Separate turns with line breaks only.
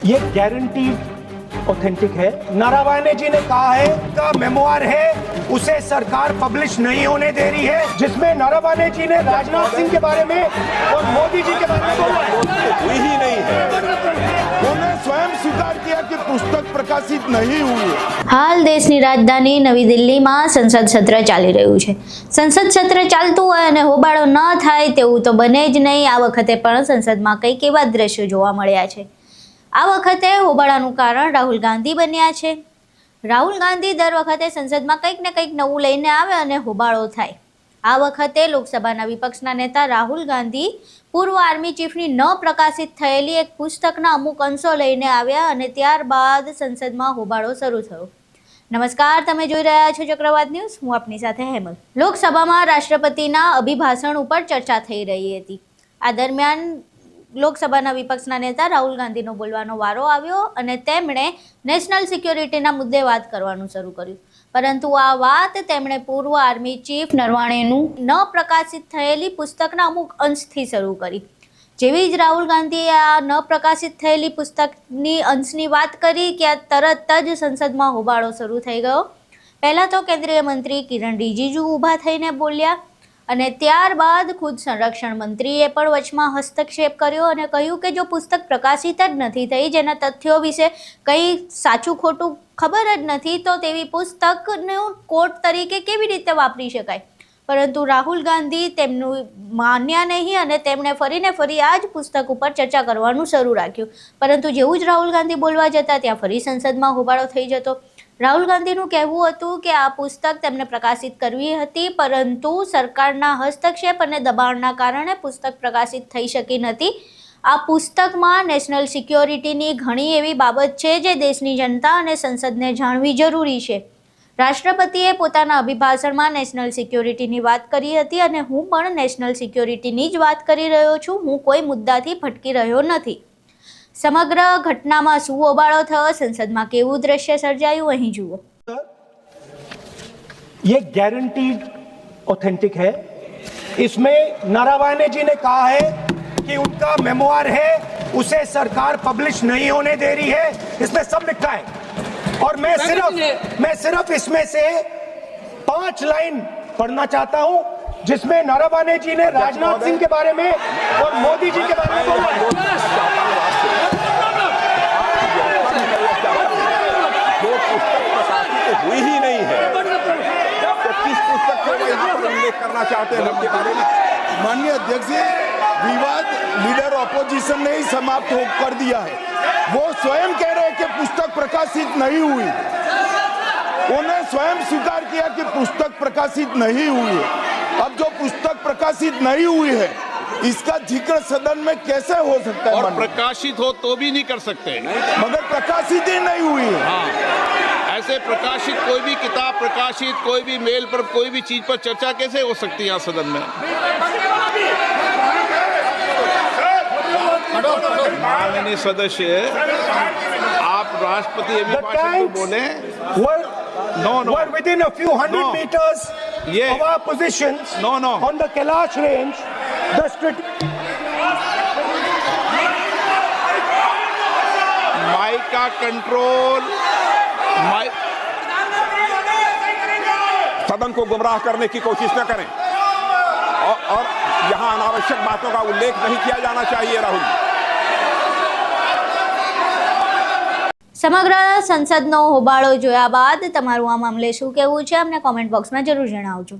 ये guaranteed authentic है। नारावाने जी ने कहा है का मेमोआर है उसे सरकार पब्लिश नहीं होने दे रही है, जिसमें नारावाने जी ने राजनाथ सिंह के बारे में और मोदी जी के बारे में बोला है।
हुई ही नहीं है। उन्होंने स्वयं स्वीकार किया कि पुस्तक प्रकाशित नहीं हुई।
હાલ દેશની રાજધાની નવી દિલ્હીમાં સંસદ સત્ર ચાલી રહ્યું છે। સંસદ સત્ર ચાલતું હોય અને હોબાળો ન થાય તેવું તો બને જ નહીં। આ વખતે પણ સંસદમાં કંઈક એવા દ્રશ્યો જોવા મળ્યા છે। આ વખતે હોબાળાનું કારણ રાહુલ ગાંધી બન્યા છે। રાહુલ ગાંધી દર વખતે સંસદમાં કંઈક ને કંઈક નવું લઈને આવે અને હોબાળો થાય। આ વખતે લોકસભાના વિપક્ષના નેતા રાહુલ ગાંધી પૂર્વ આર્મી ચીફની ન પ્રકાશિત થયેલી એક પુસ્તકના અમુક અંશો લઈને આવ્યા અને ત્યારબાદ સંસદમાં હોબાળો શરૂ થયો। નમસ્કાર, તમે જોઈ રહ્યા છો ચક્રવાત ન્યૂઝ। હું આપની સાથે હેમલ। લોકસભામાં રાષ્ટ્રપતિના અભિભાષણ ઉપર ચર્ચા થઈ રહી હતી। આ દરમિયાન લોકસભાના વિપક્ષના નેતા રાહુલ ગાંધીનો બોલવાનો વારો આવ્યો અને તેમણે નેશનલ સિક્યોરિટીના મુદ્દે વાત કરવાનું શરૂ કર્યું, પરંતુ આ વાત તેમણે પૂર્વ આર્મી ચીફ નરવાણેનું ન પ્રકાશિત થયેલી પુસ્તકના અમુક અંશથી શરૂ કરી। જેવી જ રાહુલ ગાંધીએ આ ન પ્રકાશિત થયેલી પુસ્તકની અંશની વાત કરી કે તરત જ સંસદમાં હોબાળો શરૂ થઈ ગયો। પહેલાં તો કેન્દ્રીય મંત્રી કિરણ રિજિજુ ઊભા થઈને બોલ્યા અને ત્યારબાદ ખુદ સંરક્ષણ મંત્રીએ પણ વચમાં હસ્તક્ષેપ કર્યો અને કહ્યું કે જો પુસ્તક પ્રકાશિત જ નથી થઈ, જેના તથ્યો વિશે કંઈ સાચું ખોટું ખબર જ નથી, તો તેવી પુસ્તકનું કોટ તરીકે કેવી રીતે વાપરી શકાય। પરંતુ રાહુલ ગાંધી તેમનું માન્યા નહીં અને તેમણે ફરીને ફરી આ જ પુસ્તક ઉપર ચર્ચા કરવાનું શરૂ રાખ્યું। પરંતુ જેવું જ રાહુલ ગાંધી બોલવા જતા ત્યાં ફરી સંસદમાં હોબાળો થઈ જતો। રાહુલ ગાંધીનું કહેવું હતું કે આ પુસ્તક તેમને પ્રકાશિત કરવી હતી, પરંતુ સરકારના હસ્તક્ષેપ અને દબાણના કારણે પુસ્તક પ્રકાશિત થઈ શકી નથી। આ પુસ્તકમાં નેશનલ સિક્યોરિટીની ઘણી એવી બાબત છે જે દેશની જનતા અને સંસદને જાણવી જરૂરી છે। રાષ્ટ્રપતિએ પોતાના અભિભાષણમાં નેશનલ સિક્યોરિટીની વાત કરી હતી અને હું પણ નેશનલ સિક્યોરિટીની જ વાત કરી રહ્યો છું। હું કોઈ મુદ્દાથી ભટકી રહ્યો નથી। સમગ્ર ઘટનામાં શું હોબાળો થયો, સંસદમાં કેવું દ્રશ્ય સર્જાયું, અહીં જુઓ।
ये गारंटीड ऑथेंटिक है। इसमें नारावाने जी ने कहा है कि उनका मेमोआर है उसे सरकार पब्लिश नहीं होने दे रही है। इसमें सब लिखा है और मैं सिर्फ इसमें से 5 लाइन पढ़ना चाहता हूं जिसमें नारावाने जी ने राजनाथ सिंह के बारे में और मोदी जी के बारे में बोला है।
जो पुस्तक प्रकाशित हुई ही नहीं है, तो किस पुस्तक को वो यहाँ पर उल्लेख करना चाहते हैं उनके बारे में?
माननीय अध्यक्ष जी, विवाद लीडर ऑपोजिशन ने ही समाप्त कर दिया है। वो स्वयं कह रहे हैं कि पुस्तक प्रकाशित नहीं हुई। उन्होंने स्वयं स्वीकार किया कि पुस्तक प्रकाशित नहीं हुई है। अब जो पुस्तक प्रकाशित नहीं हुई है, इसका जिक्र सदन में कैसे हो सकता है?
और प्रकाशित हो तो भी नहीं कर सकते,
मगर प्रकाशित ही नहीं हुई है।
हाँ, ऐसे प्रकाशित कोई भी किताब प्रकाशित, कोई भी मेल पर, कोई भी चीज पर चर्चा कैसे हो सकती है यहाँ सदन में? माननीय सदस्य, आप राष्ट्रपति अभिभाषण को बोले।
were within a few hundred
No.
meters
Yeah.
of our positions
No.
on the Kailash range.
Mike का कंट्रोल,
सदन को गुमराह करने की कोशिश न करें और यहाँ अनावश्यक बातों का उल्लेख नहीं किया जाना चाहिए। राहुल जी,
સમગ્ર સંસદનો હોબાળો જોયા બાદ તમારું આ મામલે શું કહેવું છે અમને કોમેન્ટ બોક્સમાં જરૂર જણાવજો।